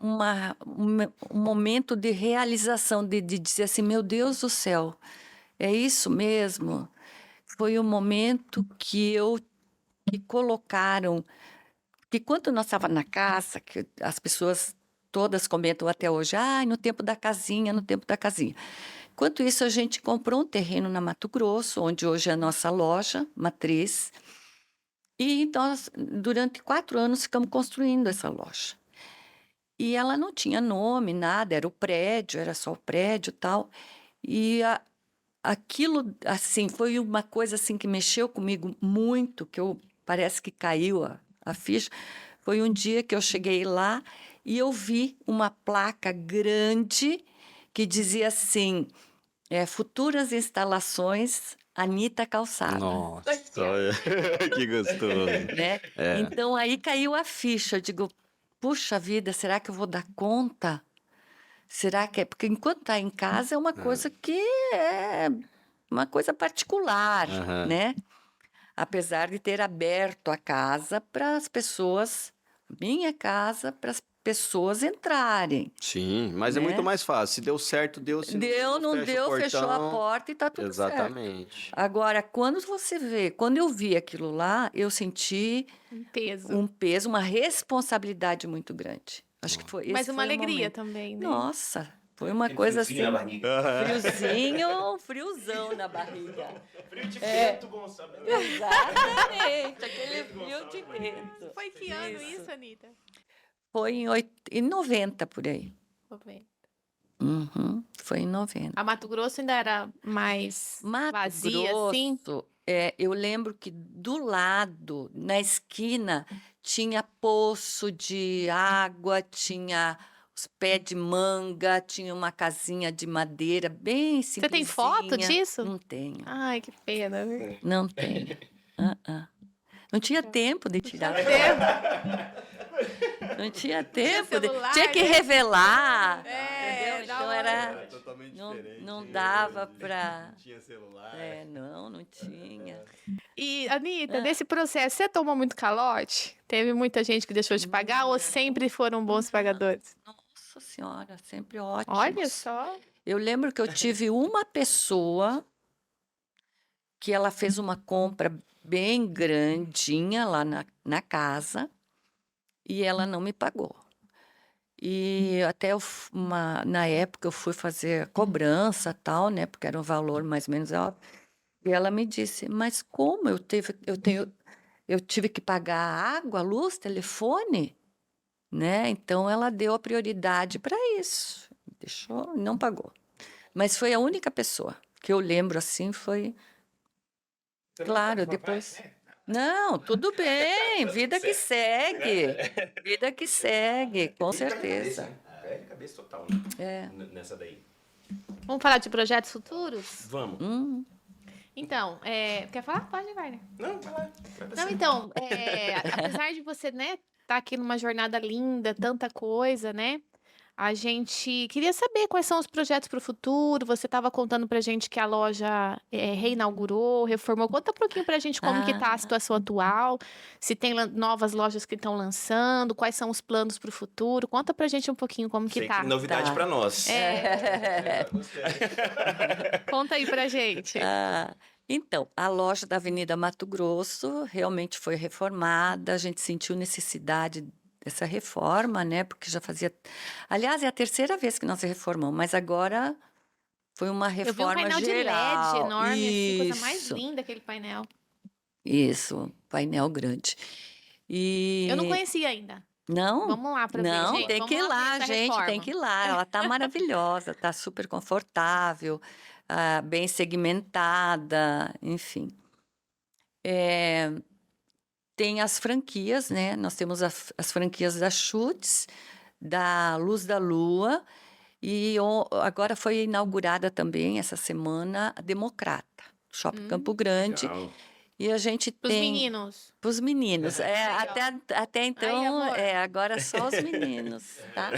momento de realização, de dizer assim, meu Deus do céu, é isso mesmo? Foi o momento que colocaram, que quando nós estávamos na casa, que as pessoas todas comentam até hoje, no tempo da casinha, no tempo da casinha. Enquanto isso, a gente comprou um terreno na Mato Grosso, onde hoje é a nossa loja, matriz, e nós, durante 4 anos, ficamos construindo essa loja. E ela não tinha nome, nada, era o prédio, era só o prédio e tal. E aquilo, assim, foi uma coisa assim que mexeu comigo muito, parece que caiu a ficha. Foi um dia que eu cheguei lá e eu vi uma placa grande que dizia assim, futuras instalações Anitta Calçada. Nossa, olha, que gostoso. Né? Então aí caiu a ficha. Eu digo, puxa vida, será que eu vou dar conta? Será que é? Porque enquanto está em casa é uma coisa que é uma coisa particular, Aham. né? Apesar de ter aberto a casa para as pessoas, minha casa, para as pessoas entrarem. Sim, mas é Né? muito mais fácil. Se deu certo, deu. Se Deu, não fecha o deu, fechou a portão. porta e tá tudo certo. Exatamente. Agora, quando eu vi aquilo lá, eu senti Um peso. um peso, uma responsabilidade muito grande. Acho que foi Mas esse uma foi o alegria momento. também, né? Nossa, foi uma Aquele coisa assim, friozinho na barriga. friozinho, friozão na barriga. Frio de vento, Gonçalo. Exatamente, aquele frio de vento. Foi que ano isso, Anitta? Foi em 90, por aí. Vou ver. Uhum, foi em 90. A Mato Grosso ainda era mais Mato vazia, assim? Grosso, eu lembro que do lado, na esquina, tinha poço de água, tinha os pés de manga, tinha uma casinha de madeira bem Você tem foto simplesinha. disso? Não tenho, Ai, que pena. Viu? não tenho. Não tinha tempo de tirar foto. Não tinha tempo. celular, Tinha que né? revelar. É, Entendeu? da Então hora. era. Totalmente Não, diferente. não dava para. Não tinha celular. Não tinha. E, Anitta, nesse processo, você tomou muito calote? Teve muita gente que deixou de pagar ou sempre foram bons pagadores? Nossa Senhora, sempre ótimo. Olha só. Eu lembro que eu tive uma pessoa que ela fez uma compra bem grandinha lá na casa e ela não me pagou. E até na época eu fui fazer a cobrança tal, né? Porque era um valor mais ou menos alto. E ela me disse, mas como eu tive que pagar água, luz, telefone, né? Então ela deu a prioridade para isso. Deixou, não pagou. Mas foi a única pessoa que eu lembro assim, foi claro, depois. Não, tudo bem, vida que segue. Vida que segue, com certeza. Pé de cabeça total, É. nessa daí. Vamos falar de projetos futuros? Vamos. Então, quer falar? Pode, vai. Não, vai lá. Vai pra Não, cima. então, apesar de você, né, tá aqui numa jornada linda, tanta coisa, né? A gente queria saber quais são os projetos para o futuro. Você estava contando pra gente que a loja reinaugurou, reformou. Conta um pouquinho pra gente como que tá a situação atual, se tem novas lojas que estão lançando, quais são os planos para o futuro. Conta pra gente um pouquinho como que Sei tá. que novidade Tá. pra nós. Conta aí pra gente. Então, a loja da Avenida Mato Grosso realmente foi reformada, a gente sentiu necessidade dessa reforma, né? Porque já fazia. Aliás, é a terceira vez que nós reformamos, mas agora foi uma Eu vi um reforma painel de LED geral. enorme, assim, coisa mais Isso, linda aquele painel. isso, painel grande. E Eu não conhecia ainda. não, Vamos lá pra ver, não, gente. tem Vamos que ir ver lá, essa gente, tem reforma. que ir lá. Ela tá maravilhosa, tá super confortável, bem segmentada, enfim. Tem as franquias, né? Nós temos as franquias da Schutz, da Luz da Lua, e agora foi inaugurada também, essa semana, a Democrata, Shopping Campo Grande. Legal. E a gente Pros tem... meninos. Para os meninos. Aí, ó. Até então, amor. agora só os meninos, tá?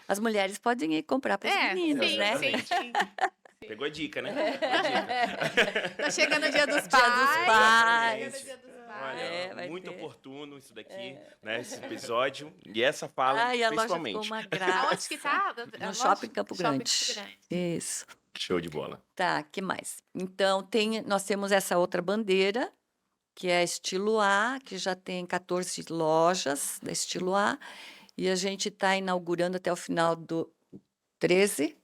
As mulheres podem ir comprar para os meninos, sim, né? sim. Pegou a dica, né? Pegou a dica. Tá chegando o Dia dos Dia Pais. dos Pais. Chegando o Dia dos Pais. Olha, vai muito ter. oportuno isso daqui, né? Esse episódio. E essa fala, Ai, a loja principalmente. ficou uma graça. Aonde que tá? A No loja? Shopping Campo Shopping Grande. Campo Grande. Isso. Show de bola. Tá, que mais? Então, nós temos essa outra bandeira, que é a Estilo A, que já tem 14 lojas da Estilo A, e a gente está inaugurando até o final do 13.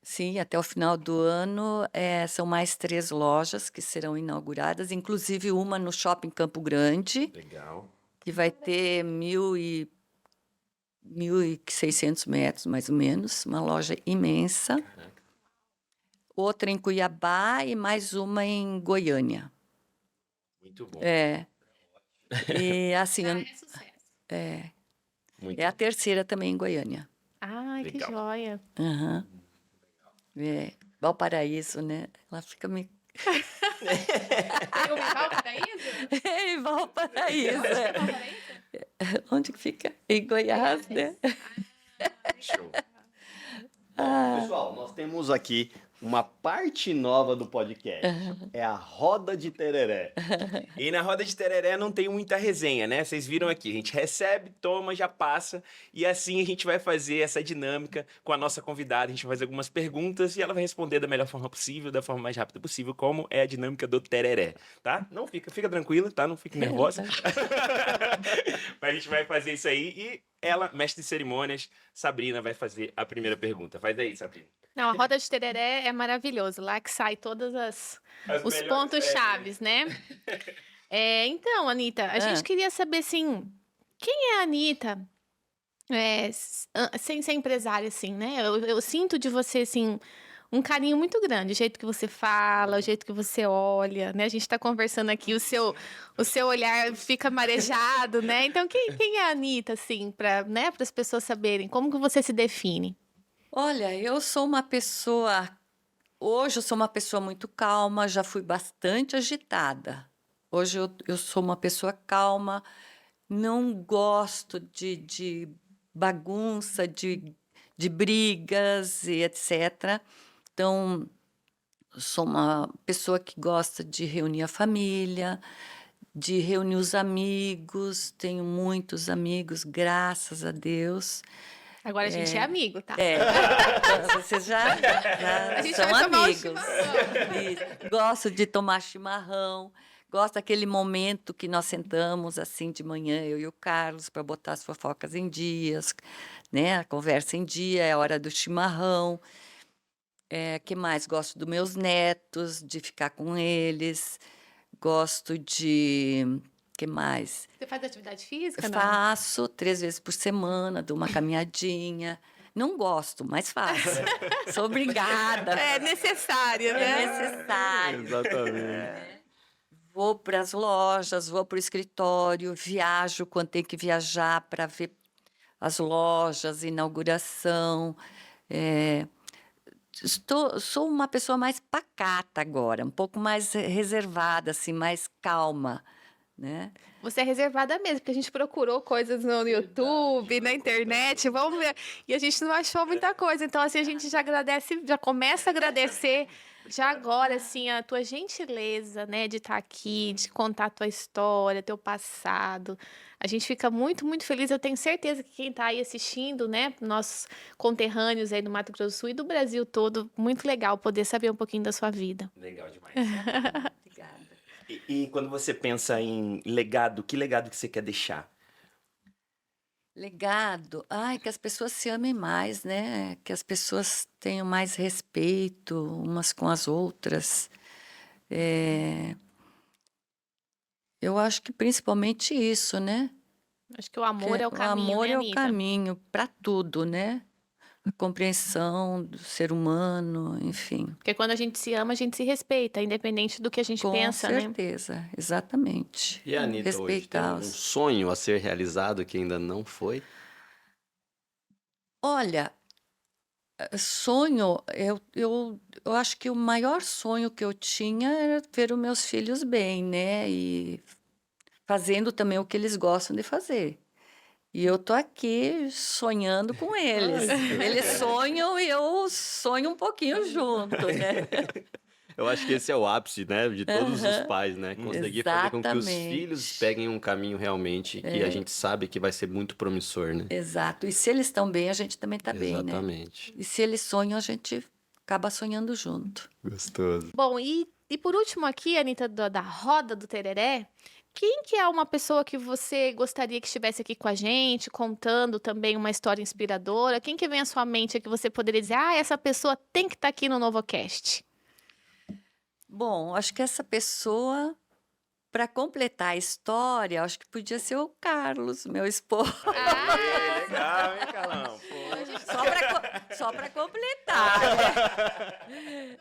Sim, até o final do ano são mais 3 lojas que serão inauguradas, inclusive uma no Shopping Campo Grande, Legal. que vai ter 1.600 metros, mais ou menos, uma loja imensa. Outra em Cuiabá e mais uma em Goiânia. Muito bom. E assim, É sucesso. Muito é a terceira também em Goiânia. Ai, que Legal. joia. Aham. Valparaíso, né? Ela fica me... Eu pra isso? Em Valparaíso. Onde que fica? Em Goiás, né? Show. Pessoal, nós temos aqui uma parte nova do podcast. É a roda de tereré. E na roda de tereré não tem muita resenha, né? Vocês viram aqui, a gente recebe, toma, já passa, e assim a gente vai fazer essa dinâmica com a nossa convidada, a gente vai fazer algumas perguntas e ela vai responder da melhor forma possível, da forma mais rápida possível, como é a dinâmica do tereré, tá? Não fica tranquila, tá? Não fique nervosa. Mas a gente vai fazer isso aí e ela, mestre de cerimônias, Sabrina, vai fazer a primeira pergunta. Faz aí, Sabrina. Não, a roda de tereré é maravilhoso. Lá que sai todos As os melhores pontos regras. chaves, né? Então, Anitta, a gente queria saber, assim, quem é a Anitta sem ser empresária, assim, né? Eu sinto de você, assim, um carinho muito grande. O jeito que você fala, o jeito que você olha, né? A gente tá conversando aqui, o seu olhar fica marejado, né? Então, quem é a Anitta, assim, para as pessoas saberem como que você se define? Olha, eu sou uma pessoa. Hoje eu sou uma pessoa muito calma, já fui bastante agitada. Hoje eu sou uma pessoa calma, não gosto de bagunça, de brigas e etc. Então, eu sou uma pessoa que gosta de reunir a família, de reunir os amigos. Tenho muitos amigos, graças a Deus. Agora a gente é amigo, tá? Vocês A gente são vai tomar um amigos. chimarrão. Isso. Gosto de tomar chimarrão. Gosto daquele momento que nós sentamos assim de manhã, eu e o Carlos, para botar as fofocas em dias, né? A conversa em dia, é a hora do chimarrão. Que mais? Gosto dos meus netos, de ficar com eles. Gosto de... Que mais? Você faz atividade física, não? Faço 3 vezes por semana, dou uma caminhadinha. Não gosto, mas faço. Sou obrigada. É necessário, É né? necessário. Exatamente. Vou para as lojas, vou para o escritório, viajo quando tem que viajar para ver as lojas, inauguração. Sou uma pessoa mais pacata agora, um pouco mais reservada, assim, mais calma, né? Você é reservada mesmo, porque a gente procurou coisas no YouTube, na internet, vamos ver. E a gente não achou muita coisa. Então, assim, a gente já agradece, já começa a agradecer já agora, assim, a tua gentileza, né, de estar aqui, de contar a tua história, teu passado. A gente fica muito, muito feliz. Eu tenho certeza que quem está aí assistindo, né, nossos conterrâneos aí do Mato Grosso do Sul e do Brasil todo, muito legal poder saber um pouquinho da sua vida. Legal demais. Obrigada. E quando você pensa em legado, que legado que você quer deixar? Legado. Ai, que as pessoas se amem mais, né? Que as pessoas tenham mais respeito umas com as outras. Eu acho que principalmente isso, né? Acho que o amor é o caminho, O amor né, é o Anitta? caminho para tudo, né? A compreensão do ser humano, enfim. Porque quando a gente se ama, a gente se respeita, independente do que a gente Com pensa, né? certeza, exatamente. E a Anitta hoje tem Respeitar um os... sonho a ser realizado que ainda não foi? Olha, sonho, eu acho que o maior sonho que eu tinha era ver os meus filhos bem, né? E fazendo também o que eles gostam de fazer. E eu tô aqui sonhando com eles. Eles sonham e eu sonho um pouquinho junto, né? Eu acho que esse é o ápice, né, de todos os Aham. pais, né? Conseguir fazer com que os Exatamente. filhos peguem um caminho realmente que a gente sabe que vai ser muito promissor, né? Exato. E se eles estão bem, a gente também tá bem, né? Exatamente. E se eles sonham, a gente acaba sonhando junto. Gostoso. Bom, e por último aqui, Anitta, da roda do Tereré, quem que é uma pessoa que você gostaria que estivesse aqui com a gente, contando também uma história inspiradora? Quem que vem à sua mente que você poderia dizer, essa pessoa tem que estar aqui no NovoCast? Bom, acho que essa pessoa, para completar a história, acho que podia ser o Carlos, meu esposo. Aê, legal, hein, Carlão? Pô. Só para completar, né?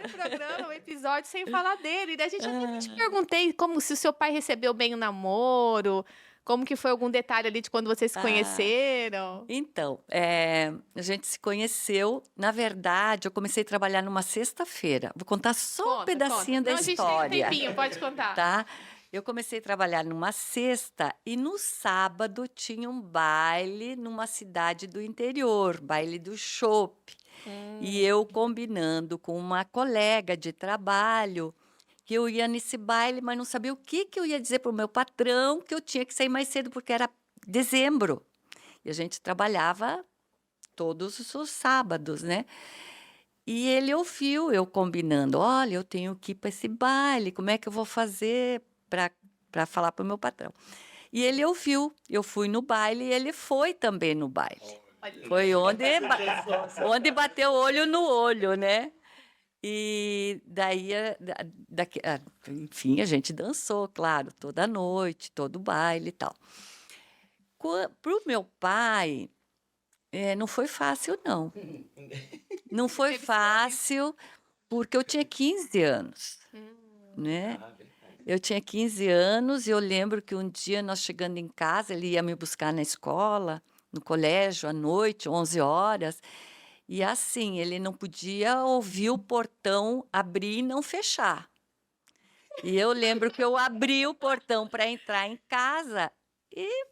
O programa, o episódio sem falar dele. E daí a gente até te perguntei como se o seu pai recebeu bem o namoro, como que foi algum detalhe ali de quando vocês se conheceram. Então, a gente se conheceu. Na verdade, eu comecei a trabalhar numa sexta-feira. Vou contar só um Conta, pedacinho conta. da Não, história. A gente tem um tempinho, pode contar. Tá? Eu comecei a trabalhar numa sexta e no sábado tinha um baile numa cidade do interior, baile do chopp. E eu combinando com uma colega de trabalho que eu ia nesse baile, mas não sabia o que eu ia dizer para o meu patrão, que eu tinha que sair mais cedo, porque era dezembro. E a gente trabalhava todos os sábados, né? E ele ouviu eu combinando: olha, eu tenho que ir para esse baile, como é que eu vou fazer para falar para o meu patrão? E ele ouviu, eu fui no baile e ele foi também no baile. Foi onde bateu olho no olho, né? E daí, enfim, a gente dançou, claro, toda noite, todo baile e tal. Para o meu pai, não foi fácil, não. Não foi fácil, porque eu tinha 15 anos, né? Eu tinha 15 anos e eu lembro que um dia nós chegando em casa, ele ia me buscar na escola, no colégio, à noite, 11 horas, e assim, ele não podia ouvir o portão abrir e não fechar. E eu lembro que eu abri o portão para entrar em casa e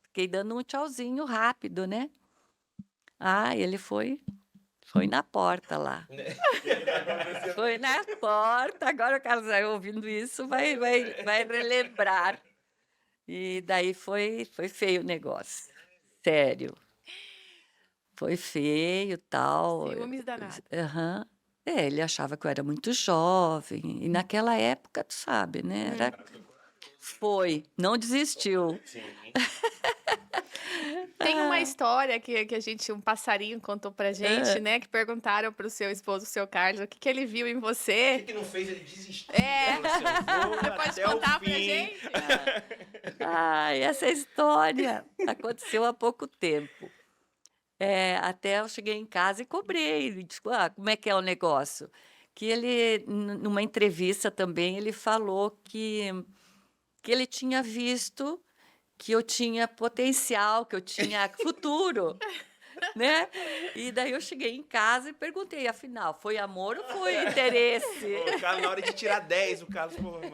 fiquei dando um tchauzinho rápido, né? Ah, ele foi na porta lá. Foi na porta. Agora o Carlos vai ouvindo isso, vai relembrar. E daí foi feio o negócio. Sério. Foi feio, tal. Ciúmes danado. Aham. Ele achava que eu era muito jovem. E naquela época, tu sabe, né? Foi. Não desistiu. Sim. Tem uma história que a gente, um passarinho contou pra gente, né? Que perguntaram pro seu esposo, o seu Carlos, o que ele viu em O você. que não fez ele desistir? É. Você Você pode contar pra gente? Ai, essa história aconteceu há pouco tempo. Até eu cheguei em casa e cobrei. Ele disse: como é que é o negócio? Que ele, numa entrevista também, ele falou que ele tinha visto que eu tinha potencial, que eu tinha futuro, né? E daí eu cheguei em casa e perguntei, afinal, foi amor ou foi interesse? O Carlos, na hora de tirar 10, o Carlos falou, mano.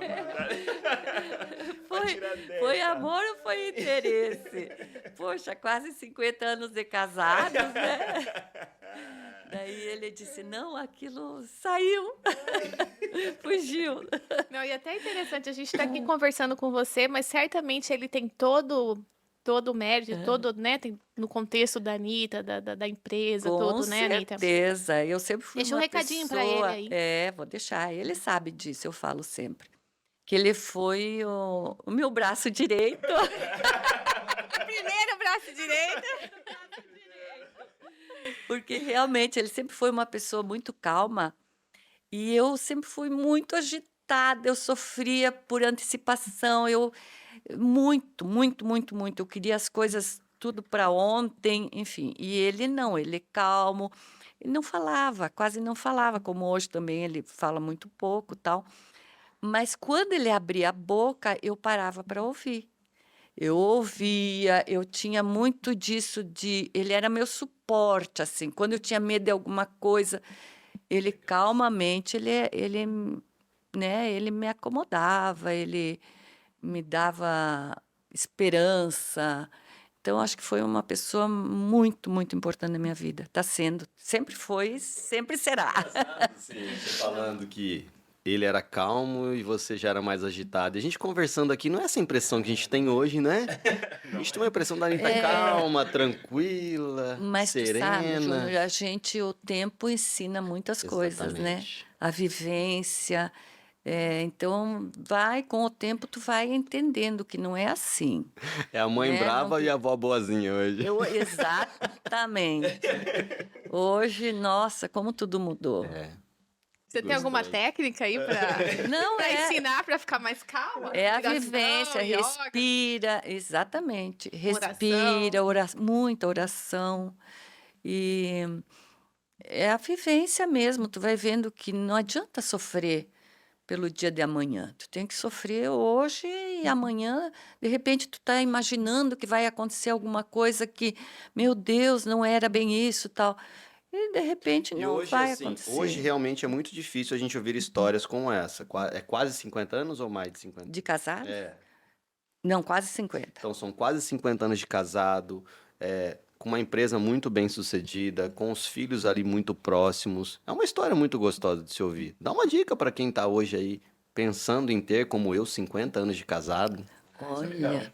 Foi amor ou foi interesse? Poxa, quase 50 anos de casados, né? Daí ele disse: não, aquilo saiu, fugiu. Não, e até interessante, a gente está aqui conversando com você, mas certamente ele tem todo o mérito, né, tem no contexto da Anitta, da empresa, tudo, né, Anitta? Com certeza, eu sempre fui Deixa um uma recadinho para pessoa... ele aí. Vou deixar, ele sabe disso, eu falo sempre. Que ele foi o meu braço direito. Primeiro braço direito. Porque realmente ele sempre foi uma pessoa muito calma e eu sempre fui muito agitada, eu sofria por antecipação, muito, muito, muito, muito. Eu queria as coisas tudo para ontem, enfim. E ele não, ele é calmo, ele não falava, quase não falava, como hoje também ele fala muito pouco, tal. Mas quando ele abria a boca, eu parava para ouvir. Eu ouvia, eu tinha muito disso de... Ele era meu suporte, assim. Quando eu tinha medo de alguma coisa, ele calmamente, né, ele me acomodava, ele me dava esperança. Então, acho que foi uma pessoa muito, muito importante na minha vida. Está sendo. Sempre foi, sempre será. Sim, você falando que ele era calmo e você já era mais agitada. E a gente conversando aqui, não é essa impressão que a gente tem hoje, né? A gente tem uma impressão da Anitta calma, tranquila, Mas tu sabe, serena. Júnior, o tempo ensina muitas coisas, né? Exatamente. A vivência. Então, com o tempo, tu vai entendendo que não é assim. É a mãe Né? brava Não- e a avó boazinha hoje. Exatamente. Hoje, nossa, como tudo mudou. Você tem alguma Gostei. técnica aí para Não, ensinar para ficar mais calma? é a Respiração, vivência, yoga? respira, exatamente. Respira, muita oração. E é a vivência mesmo. Tu vai vendo que não adianta sofrer pelo dia de amanhã. Tu tem que sofrer hoje e amanhã, de repente, tu tá imaginando que vai acontecer alguma coisa que, meu Deus, não era bem isso, tal. E de repente E não hoje, vai assim, acontecer. hoje realmente é muito difícil a gente ouvir histórias como essa. É quase 50 anos ou mais de 50? De casado? É. Não, quase 50. Então são quase 50 anos de casado, com uma empresa muito bem sucedida, com os filhos ali muito próximos. É uma história muito gostosa de se ouvir. Dá uma dica para quem tá hoje aí pensando em ter, como eu, 50 anos de casado. Olha,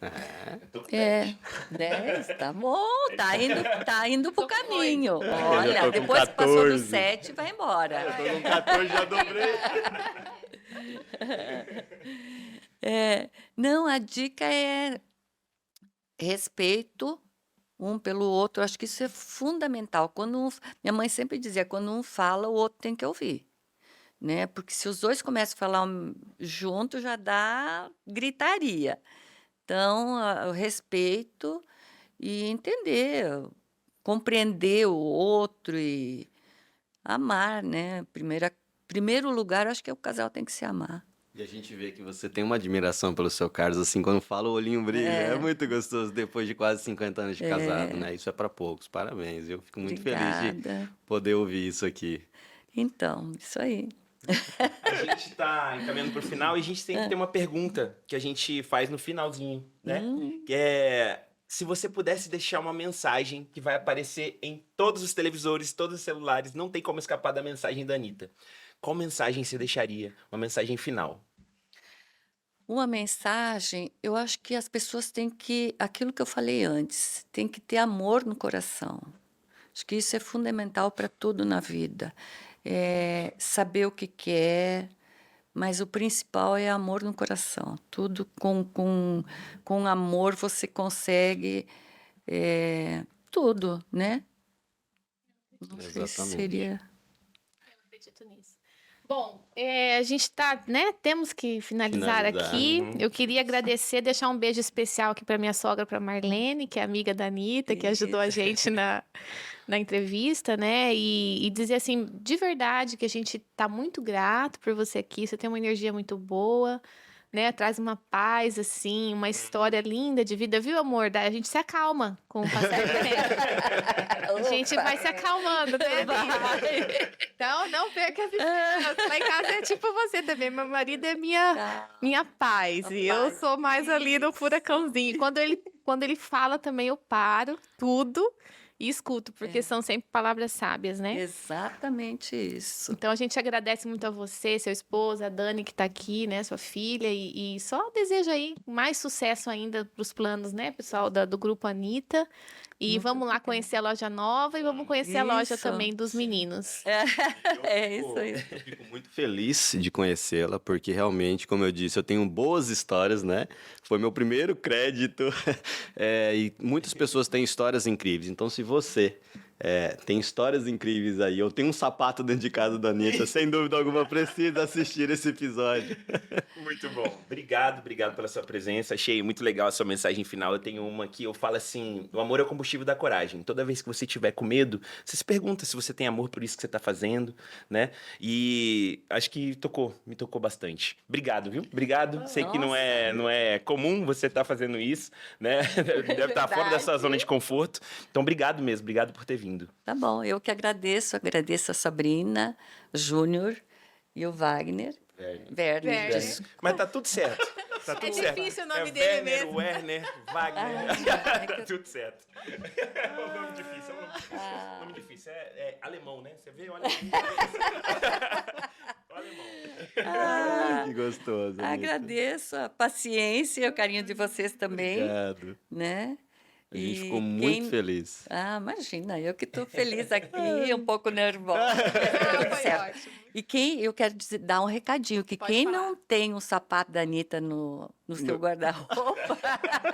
Eu tô com é, 10, tá bom, tá indo pro caminho. Eu Olha, tô com depois que passou do 14. 7, vai embora. Eu tô com 14, já dobrei. Não, a dica é respeito um pelo outro. Eu acho que isso é fundamental. Minha mãe sempre dizia, quando um fala, o outro tem que ouvir, né? Porque se os dois começam a falar junto, já dá gritaria. Então, o respeito e entender, compreender o outro e amar, né? Primeiro lugar, eu acho que o casal tem que se amar. E a gente vê que você tem uma admiração pelo seu Carlos, assim, quando fala o olhinho brilha. É muito gostoso depois de quase 50 anos de casado, né? Isso é para poucos. Parabéns. Eu fico muito feliz de Obrigada. poder ouvir isso aqui. Então, isso aí. A gente tá encaminhando pro final e a gente sempre tem uma pergunta que a gente faz no finalzinho, né? Que é se você pudesse deixar uma mensagem que vai aparecer em todos os televisores, todos os celulares, não tem como escapar da mensagem da Anitta. Qual mensagem você deixaria? Uma mensagem final. Uma mensagem, eu acho que as pessoas têm que, aquilo que eu falei antes, tem que ter amor no coração. Acho que isso é fundamental para tudo na vida. Saber o que quer, mas o principal é amor no coração. Tudo com amor você consegue tudo, né? Não sei se Exatamente. seria... Acredito nisso. Bom, a gente tá, né? Temos que finalizar aqui. Eu queria agradecer, deixar um beijo especial aqui para minha sogra, para Marlene, que é amiga da Anitta, que ajudou a gente na entrevista, né? E dizer assim, de verdade, que a gente tá muito grato por você aqui. Você tem uma energia muito boa, né? Traz uma paz, assim, uma história linda de vida, viu, amor? A gente se acalma com o passar do tempo. A gente vai se acalmando, né? Então, não perca as esperanças. Lá em casa é tipo você também. Meu marido é minha paz. E eu sou mais ali no furacãozinho. Quando ele fala também, eu paro tudo e escuto, porque são sempre palavras sábias, né? Exatamente isso. Então a gente agradece muito a você, seu esposo, a Dani que tá aqui, né, sua filha, e só deseja aí mais sucesso ainda pros planos, né, pessoal do Grupo Anitta. E Muito vamos lá obrigada. conhecer a loja nova e vamos conhecer a loja Isso. também dos meninos. É isso aí. Eu fico muito feliz de conhecê-la, porque realmente, como eu disse, eu tenho boas histórias, né? Foi meu primeiro crédito. E muitas pessoas têm histórias incríveis. Então, se você tem histórias incríveis aí, eu tenho um sapato dentro de casa da Anitta, sem dúvida alguma, precisa assistir esse episódio. Muito bom. Obrigado pela sua presença. Achei muito legal a sua mensagem final. Eu tenho uma que eu falo assim, o amor é o combustível da coragem. Toda vez que você tiver com medo, você se pergunta se você tem amor por isso que você está fazendo, né? E acho que me tocou bastante. Obrigado, viu? Obrigado. Sei que não é comum você estar fazendo isso, né? Deve estar fora da sua zona de conforto. Então, obrigado mesmo. Obrigado por ter vindo. Tá bom, eu que agradeço a Sabrina, Júnior e o Wagner. Werner. Werner. Mas tá tudo certo. Tá tudo certo. difícil o nome dele Werner, mesmo. Werner, Wagner. Tá tudo certo. É um nome difícil. É um nome difícil. É alemão, né? Você vê o alemão. O alemão. Que gostoso. Anitta. Agradeço a paciência e o carinho de vocês também, Obrigado. né? A gente E ficou muito feliz. Imagina, eu que estou feliz aqui, um pouco nervosa. Tudo Foi certo. ótimo. E eu quero dar um recadinho, que Pode quem falar. não tem um sapato da Anitta no seu guarda-roupa,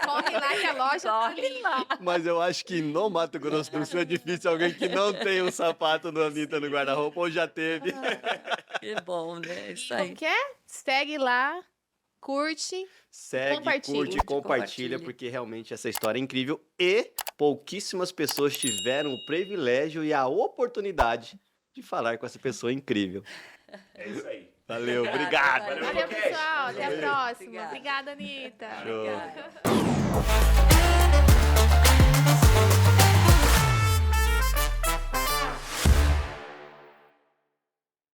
Corre lá que a loja tá corre ali. lá. Mas eu acho que no Mato Grosso do Sul é difícil alguém que não tem um sapato do Anitta no guarda-roupa ou já teve. Que bom, né? Isso Como aí. que é? Segue lá, curte. Segue, Compartilha. curte, compartilha, Compartilha. porque realmente essa história é incrível e pouquíssimas pessoas tiveram o privilégio e a oportunidade de falar com essa pessoa incrível. É isso aí. Valeu, obrigado. Valeu. Valeu, Podcast. pessoal. Até a próxima. Obrigada. Obrigada, Anitta. Show. Obrigada.